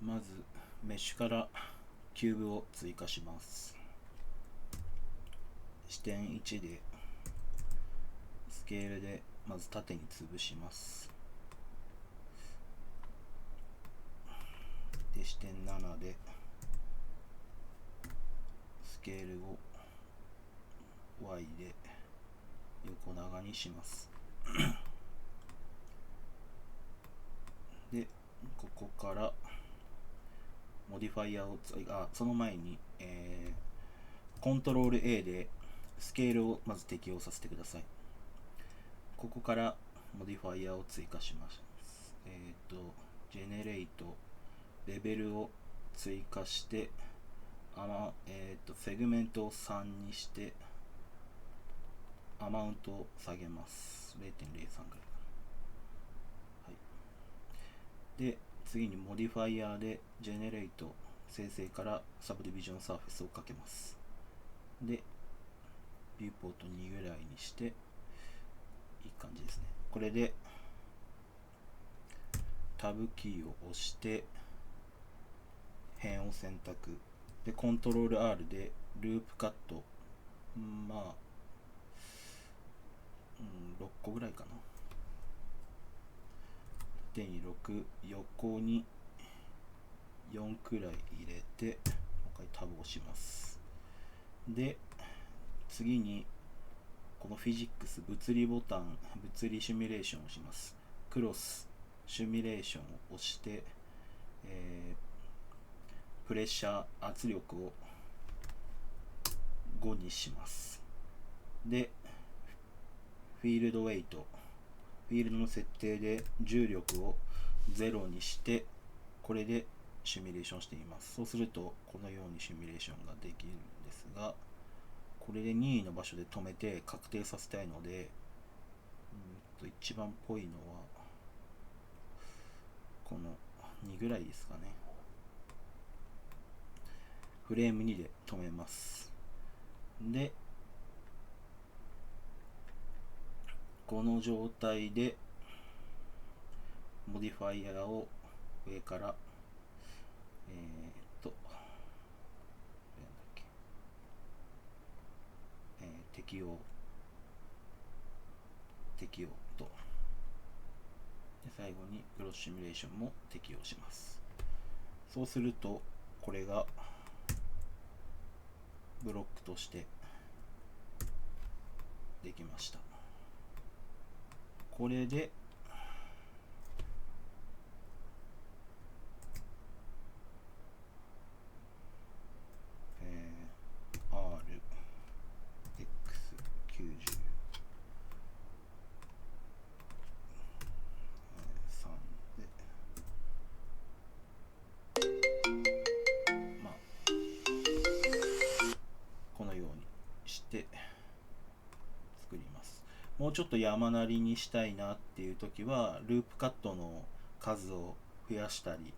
まずメッシュからキューブを追加します。視点1でスケールでまず縦に潰します。で視点7でスケールを Y で横長にします。でここからモディファイアをその前に、コントロール A でスケールをまず適用させてください。ここからモディファイアを追加します。ジェネレートレベルを追加してセグメントを3にしてアマウントを下げます。 0.03 ぐらいかな、はい、で次にモディファイアでジェネレート生成からサブディビジョンサーフェスをかけます。でビューポート2ぐらいにしていい感じですね。これでタブキーを押して辺を選択でコントロール R でループカット、6個ぐらいかな。縦に6、横に4くらい入れてもう一回タブを押します。で次にこのフィジックス物理ボタン、物理シミュレーションをします。クロスシミュレーションを押して、プレッシャー圧力を5にします。でフィールドウェイトフィールドの設定で重力を0にしてこれでシミュレーションしてみます。そうするとこのようにシミュレーションができるんですが、これで任意の場所で止めて確定させたいので、一番っぽいのはこの2ぐらいですかね。フレーム2で止めます。でこの状態でモディファイアを上から適用とで最後にクロスシミュレーションも適用します。そうするとこれがブロックとしてできました。これでRX90 このようにして作ります。もうちょっと山なりにしたいなっていう時はループカットの数を増やしたり、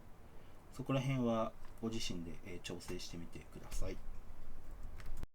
そこら辺はご自身で調整してみてください。